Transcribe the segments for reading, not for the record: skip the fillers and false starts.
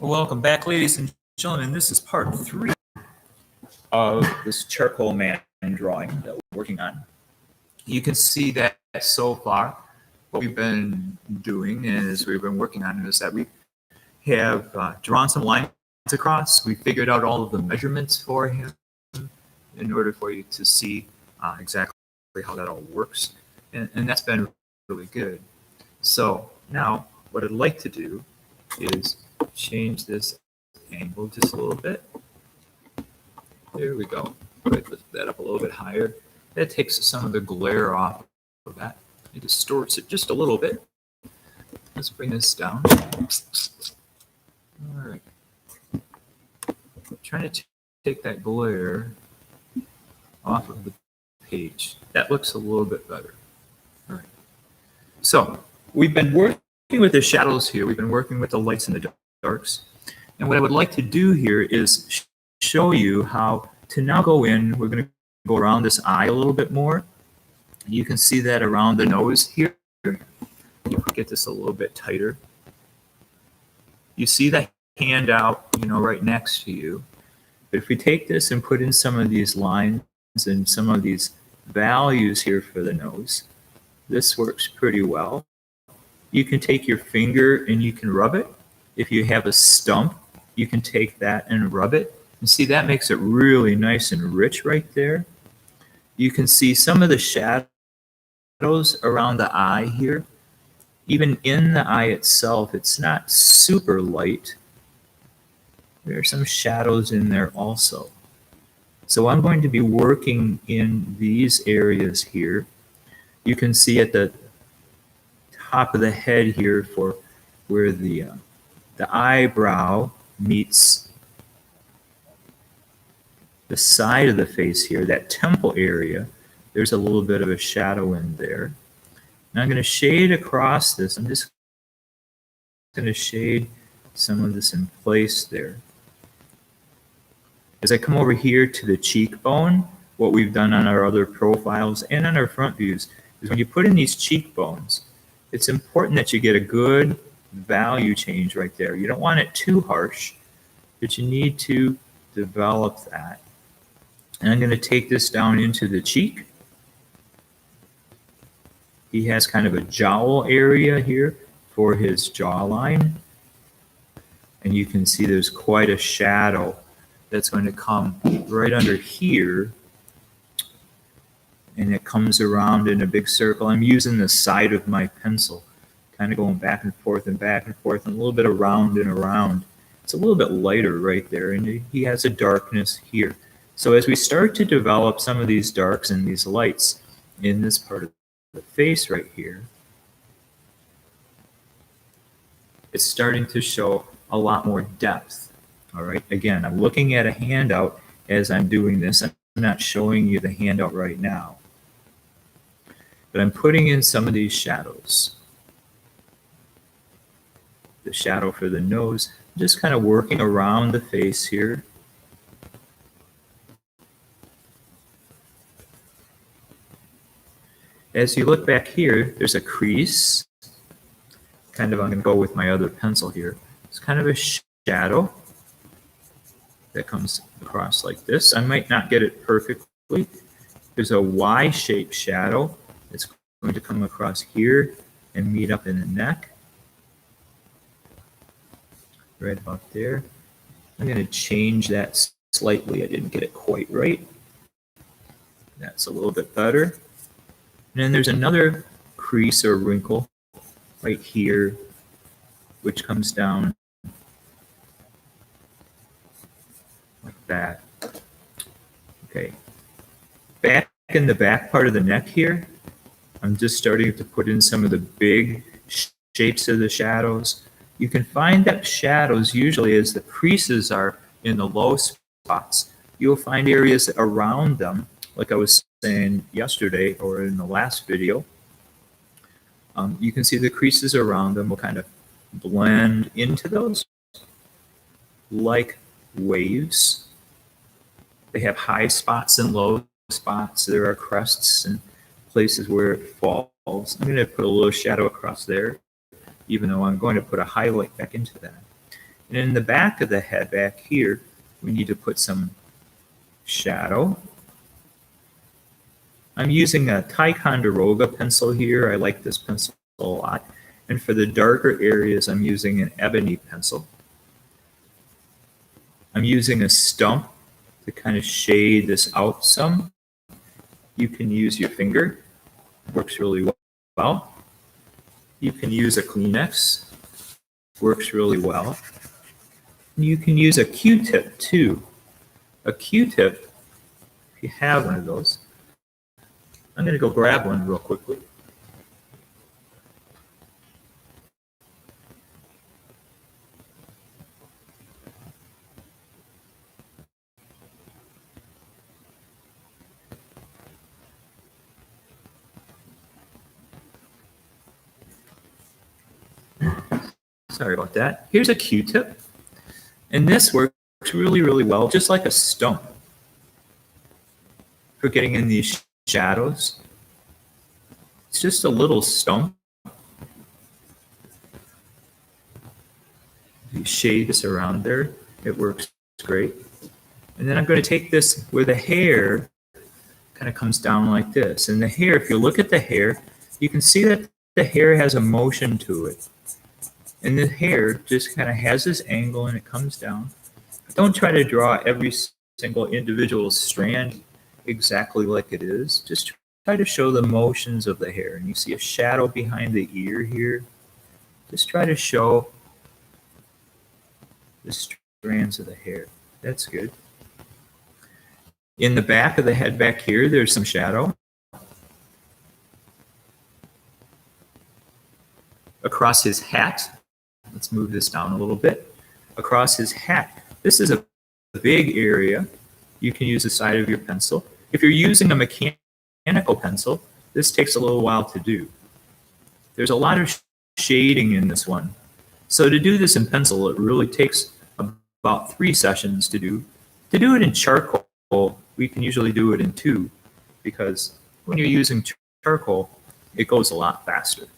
Welcome back, ladies and gentlemen. This is part 3 of this charcoal man drawing that we're working on. You can see that so far what we've been doing is we've been working on is that we have drawn some lines across. We figured out all of the measurements for him in order for you to see exactly how that all works. And that's been really good. So now what I'd like to do is change this angle just a little bit. There we go. Put that up a little bit higher. That takes some of the glare off of that. It distorts it just a little bit. Let's bring this down. All right. Trying to take that glare off of the page. That looks a little bit better. All right. So we've been working with the shadows here. We've been working with the lights and the darks. And what I would like to do here is show you how to now go in. We're going to go around this eye a little bit more. You can see that around the nose here. Get this a little bit tighter. You see the handout, right next to you. But if we take this and put in some of these lines and some of these values here for the nose, this works pretty well. You can take your finger and you can rub it. If you have a stump, you can take that and rub it. And see, that makes it really nice and rich right there. You can see some of the shadows around the eye here. Even in the eye itself, it's not super light. There are some shadows in there also. So I'm going to be working in these areas here. You can see at the top of the head here for where the eyebrow meets the side of the face here, that temple area, there's a little bit of a shadow in there. Now I'm going to shade across this. I'm just going to shade some of this in place there. As I come over here to the cheekbone, what we've done on our other profiles and on our front views is when you put in these cheekbones, it's important that you get a good value change right there. You don't want it too harsh, but you need to develop that. And I'm going to take this down into the cheek. He has kind of a jowl area here for his jawline. And you can see there's quite a shadow that's going to come right under here. And it comes around in a big circle. I'm using the side of my pencil, kind of going back and forth and back and forth and a little bit around and around. It's a little bit lighter right there, and he has a darkness here. So as we start to develop some of these darks and these lights in this part of the face right here, it's starting to show a lot more depth. All right, again, I'm looking at a handout as I'm doing this. I'm not showing you the handout right now, but I'm putting in some of these shadows. The shadow for the nose, just kind of working around the face here. As you look back here, there's a crease. I'm going to go with my other pencil here. It's kind of a shadow that comes across like this. I might not get it perfectly. There's a Y-shaped shadow that's going to come across here and meet up in the neck. Right about there. I'm going to change that slightly. I didn't get it quite right. That's a little bit better. And then there's another crease or wrinkle right here, which comes down like that. Okay. Back in the back part of the neck here, I'm just starting to put in some of the big shapes of the shadows. You can find that shadows usually as the creases are in the low spots. You'll find areas around them, like I was saying yesterday or in the last video. You can see the creases around them will kind of blend into those like waves. They have high spots and low spots. There are crests and places where it falls. I'm going to put a little shadow across there, even though I'm going to put a highlight back into that. And in the back of the head back here, we need to put some shadow. I'm using a Ticonderoga pencil here. I like this pencil a lot. And for the darker areas, I'm using an ebony pencil. I'm using a stump to kind of shade this out some. You can use your finger. Works really well. You can use a Kleenex. Works really well. And you can use a Q-tip too. A Q-tip, if you have one of those. I'm going to go grab one real quickly. Sorry about that. Here's a Q-tip. And this works really, really well, just like a stump for getting in these shadows. It's just a little stump. You shade this around there. It works great. And then I'm going to take this where the hair kind of comes down like this. And the hair, if you look at the hair, you can see that the hair has a motion to it. And the hair just kind of has this angle and it comes down. Don't try to draw every single individual strand exactly like it is. Just try to show the motions of the hair. And you see a shadow behind the ear here. Just try to show the strands of the hair. That's good. In the back of the head back here, there's some shadow. Across his hat, let's move this down a little bit. Across his hat, this is a big area. You can use the side of your pencil. If you're using a mechanical pencil, this takes a little while to do. There's a lot of shading in this one. So to do this in pencil, it really takes about 3 sessions to do. To do it in charcoal, we can usually do it in 2 because when you're using charcoal, it goes a lot faster.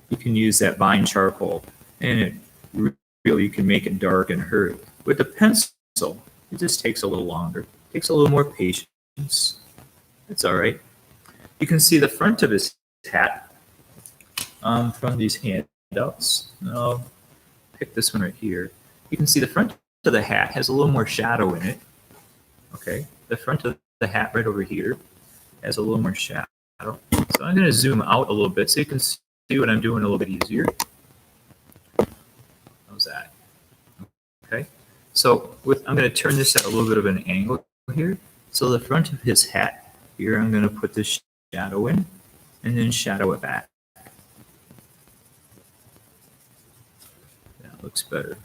You can use that vine charcoal and it really, you can make it dark and hurt. With the pencil, it just takes a little longer. It takes a little more patience. It's all right. You can see the front of his hat from these handouts. I'll pick this one right here. You can see the front of the hat has a little more shadow in it. Okay, the front of the hat right over here has a little more shadow. So I'm going to zoom out a little bit so you can see what I'm doing a little bit easier. How's that? Okay, so I'm going to turn this at a little bit of an angle here. So the front of his hat here, I'm going to put this shadow in and then shadow it back. That looks better.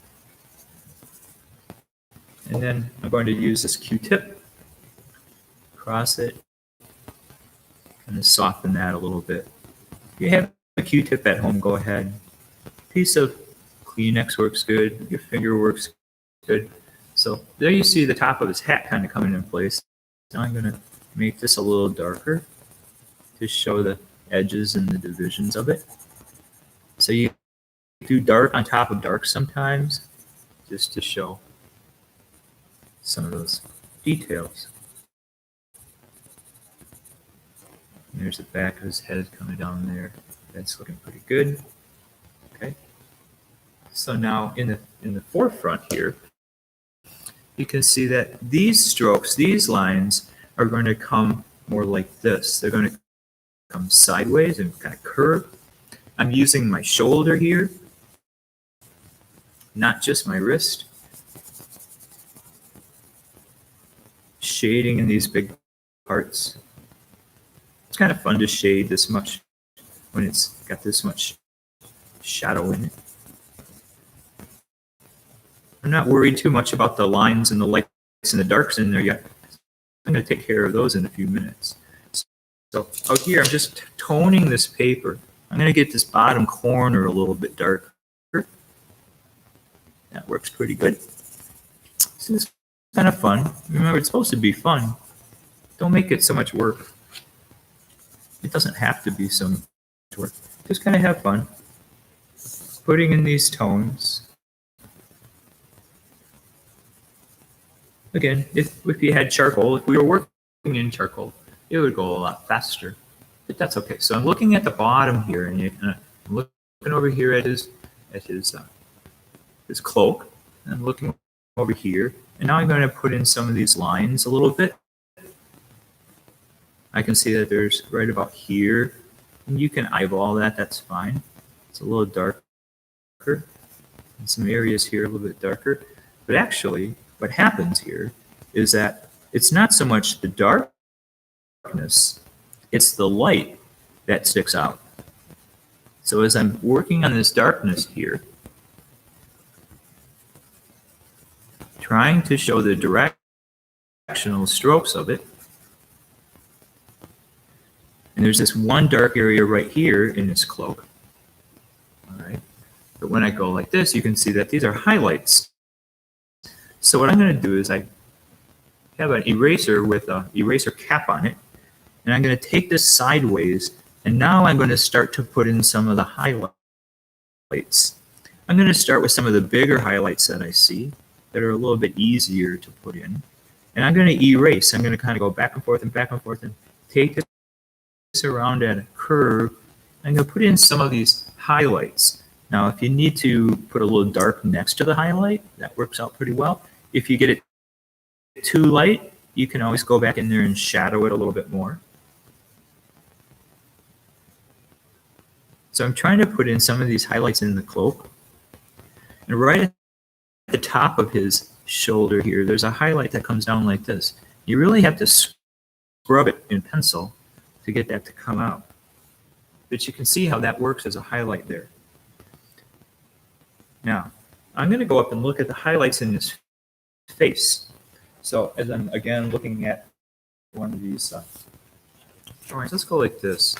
And then I'm going to use this Q-tip, cross it, and soften that a little bit. If you have a Q-tip at home, go ahead. A piece of Kleenex works good. Your finger works good. So there you see the top of his hat kind of coming in place. Now I'm going to make this a little darker to show the edges and the divisions of it. So you do dark on top of dark sometimes, just to show some of those details. And there's the back of his head coming down there. That's looking pretty good. Okay. So now in the forefront here, you can see that these strokes, these lines are going to come more like this. They're going to come sideways and kind of curve. I'm using my shoulder here, not just my wrist. Shading in these big parts. It's kind of fun to shade this much when it's got this much shadow in it. I'm not worried too much about the lines and the lights and the darks in there yet. I'm going to take care of those in a few minutes. So out here, I'm just toning this paper. I'm going to get this bottom corner a little bit darker. That works pretty good. So this is kind of fun. Remember, it's supposed to be fun. Don't make it so much work. It doesn't have to be so much work. Just kind of have fun. putting in these tones. Again, if you had charcoal, if we were working in charcoal, it would go a lot faster, but that's okay. So I'm looking at the bottom here, and I'm looking over here at his cloak. And I'm looking over here, and now I'm going to put in some of these lines a little bit. I can see that there's right about here, and you can eyeball that. That's fine. It's a little darker, and some areas here a little bit darker. But actually, what happens here is that it's not so much the darkness, it's the light that sticks out. So as I'm working on this darkness here, trying to show the directional strokes of it, and there's this one dark area right here in this cloak. All right. But when I go like this, you can see that these are highlights. So what I'm going to do is I have an eraser with an eraser cap on it, and I'm going to take this sideways, and now I'm going to start to put in some of the highlights. I'm going to start with some of the bigger highlights that I see that are a little bit easier to put in, and I'm going to erase. I'm going to kind of go back and forth and take this around at a curve. I'm going to put in some of these highlights. Now, if you need to put a little dark next to the highlight, that works out pretty well. If you get it too light, you can always go back in there and shadow it a little bit more. So I'm trying to put in some of these highlights in the cloak. And right at the top of his shoulder here, there's a highlight that comes down like this. You really have to scrub it in pencil to get that to come out. But you can see how that works as a highlight there. Now, I'm going to go up and look at the highlights in his face. So as I'm, again, looking at one of these drawings, let's go like this.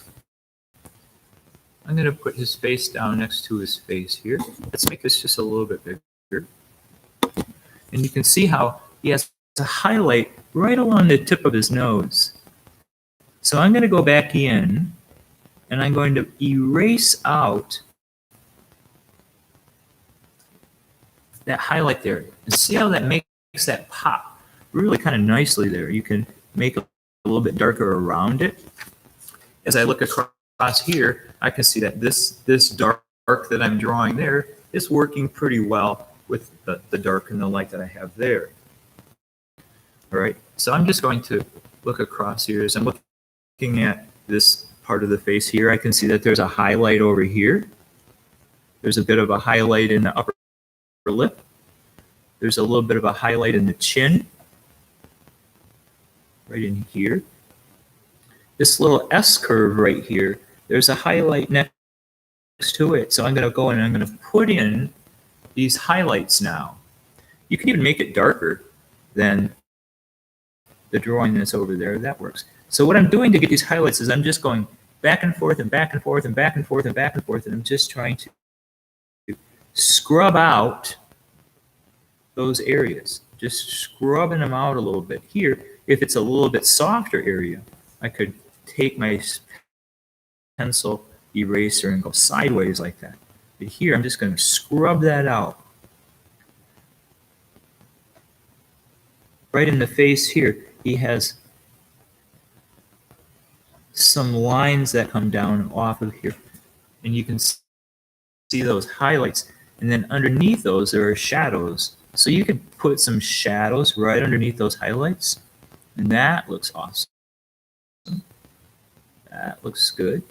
I'm going to put his face down next to his face here. Let's make this just a little bit bigger. And you can see how he has a highlight right along the tip of his nose. So I'm going to go back in, and I'm going to erase out that highlight there. And see how that makes that pop really kind of nicely there. You can make it a little bit darker around it. As I look across here, I can see that this dark that I'm drawing there is working pretty well with the dark and the light that I have there. All right, so I'm just going to look across here. As I'm looking at this part of the face here, I can see that there's a highlight over here. There's a bit of a highlight in the upper lip. There's a little bit of a highlight in the chin, right in here. This little S curve right here, there's a highlight next to it. So I'm going to go and I'm going to put in these highlights now. You can even make it darker than the drawing that's over there. That works. So what I'm doing to get these highlights is I'm just going back and forth and back and forth and back and forth and back and forth, and I'm just trying to scrub out those areas. Just scrubbing them out a little bit. Here, if it's a little bit softer area, I could take my pencil eraser and go sideways like that. But here, I'm just going to scrub that out. Right in the face here, he has some lines that come down off of here. And you can see those highlights. And then underneath those, there are shadows. So you can put some shadows right underneath those highlights. And that looks awesome. That looks good.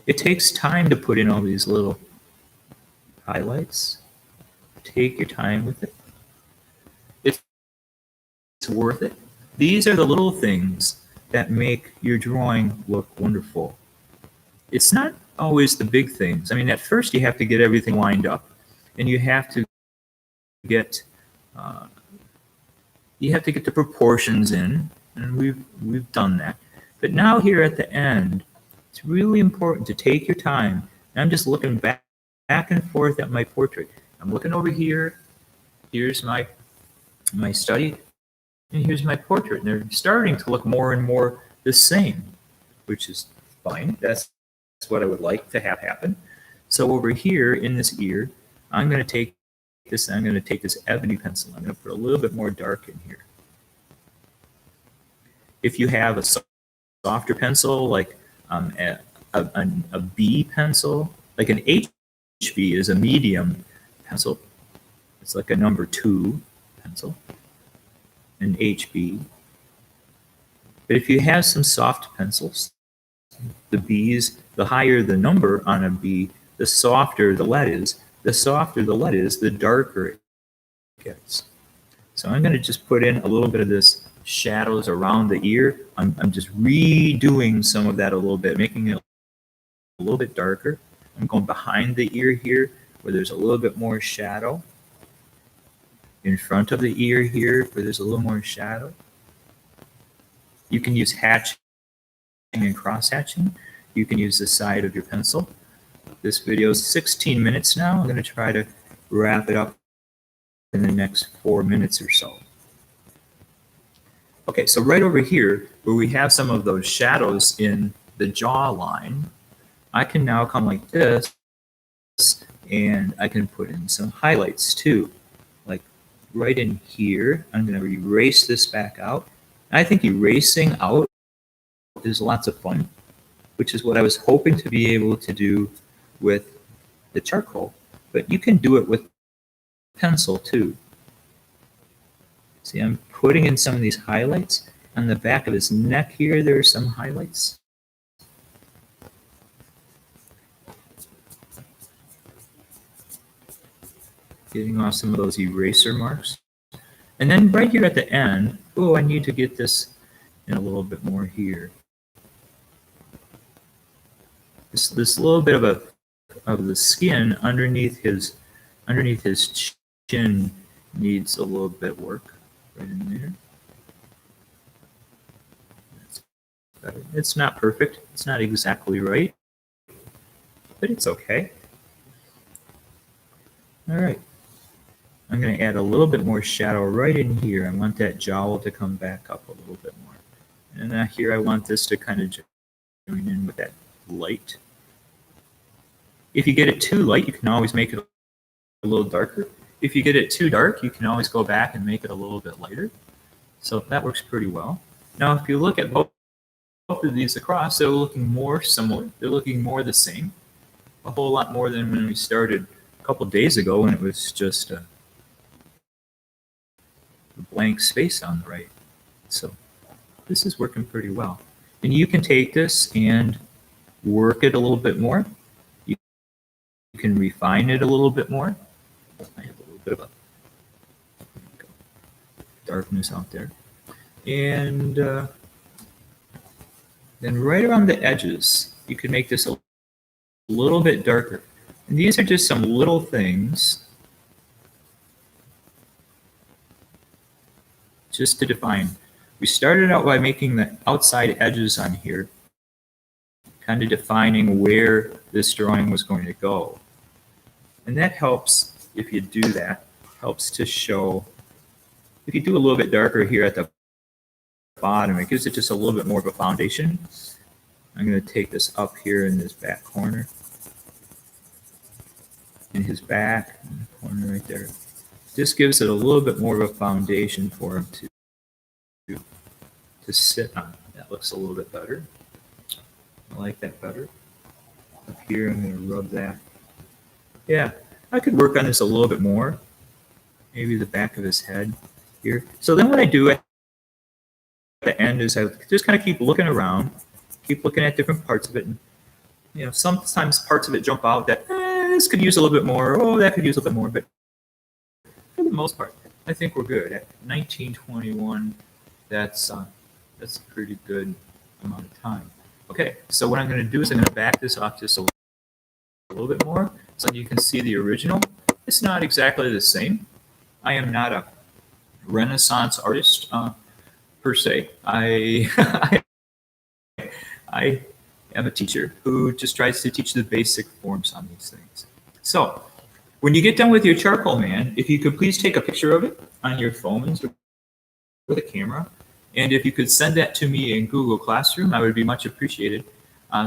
It takes time to put in all these little highlights. Take your time with it. It's worth it. These are the little things that make your drawing look wonderful. It's not always the big things. I mean, at first you have to get everything lined up, and you have to get the proportions in, and we've done that. But now here at the end, it's really important to take your time. And I'm just looking back and forth at my portrait. I'm looking over here. Here's my study, and here's my portrait. And they're starting to look more and more the same, which is fine. That's what I would like to have happen. So over here in this ear, I'm going to take this ebony pencil. I'm going to put a little bit more dark in here. If you have a softer pencil, like a B pencil, like an HB is a medium pencil. It's like a number 2 pencil, an HB. But if you have some soft pencils, the Bs, the higher the number on a B, the softer the lead is. The softer the lead is, the darker it gets. So I'm going to just put in a little bit of this shadows around the ear. I'm just redoing some of that a little bit, making it a little bit darker. I'm going behind the ear here where there's a little bit more shadow. In front of the ear here where there's a little more shadow. You can use hatching and cross hatching. You can use the side of your pencil. This video is 16 minutes now. I'm going to try to wrap it up in the next 4 minutes or so. Okay, so right over here where we have some of those shadows in the jawline, I can now come like this and I can put in some highlights too. Like right in here, I'm going to erase this back out. I think erasing out is lots of fun, which is what I was hoping to be able to do with the charcoal, but you can do it with pencil too. See, I'm putting in some of these highlights. On the back of his neck here, there are some highlights. Getting off some of those eraser marks. And then right here at the end, oh, I need to get this in a little bit more here. This little bit of the skin underneath his chin needs a little bit work right in there. That's better. It's not perfect. It's not exactly right, but it's okay. All right. I'm going to add a little bit more shadow right in here. I want that jowl to come back up a little bit more. And here I want this to kind of join in with that light. If you get it too light, you can always make it a little darker. If you get it too dark, you can always go back and make it a little bit lighter. So that works pretty well. Now, if you look at both of these across, they're looking more similar. They're looking more the same. A whole lot more than when we started a couple days ago when it was just a blank space on the right. So this is working pretty well. And you can take this and work it a little bit more. You can refine it a little bit more. I have a little bit of a darkness out there. And then right around the edges, you can make this a little bit darker. And these are just some little things just to define. We started out by making the outside edges on here, kind of defining where this drawing was going to go. And that helps, if you do that, helps to show, if you do a little bit darker here at the bottom, it gives it just a little bit more of a foundation. I'm going to take this up here in this back corner. In his back, in the corner right there. Just gives it a little bit more of a foundation for him to sit on. That looks a little bit better. I like that better. Up here, I'm going to rub that. Yeah, I could work on this a little bit more. Maybe the back of his head here. So then what I do at the end is I just kind of keep looking around, keep looking at different parts of it. And, you know, sometimes parts of it jump out that this could use a little bit more. Oh, that could use a little bit more. But for the most part, I think we're good. At 1921, that's a pretty good amount of time. Okay, so what I'm going to do is I'm going to back this off just a little bit more so you can see the original. It's not exactly the same. I am not a Renaissance artist per se. I am a teacher who just tries to teach the basic forms on these things. So when you get done with your charcoal man, if you could please take a picture of it on your phones with a camera, and if you could send that to me in Google Classroom, I would be much appreciated.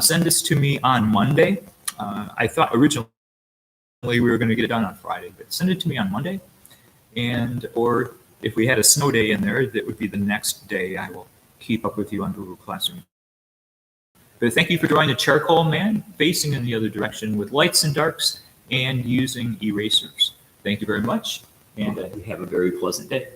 Send this to me on Monday. I thought originally we were going to get it done on Friday, but send it to me on Monday. Or if we had a snow day in there, that would be the next day. I will keep up with you on Google Classroom. But thank you for drawing a charcoal man facing in the other direction with lights and darks and using erasers. Thank you very much, and you have a very pleasant day.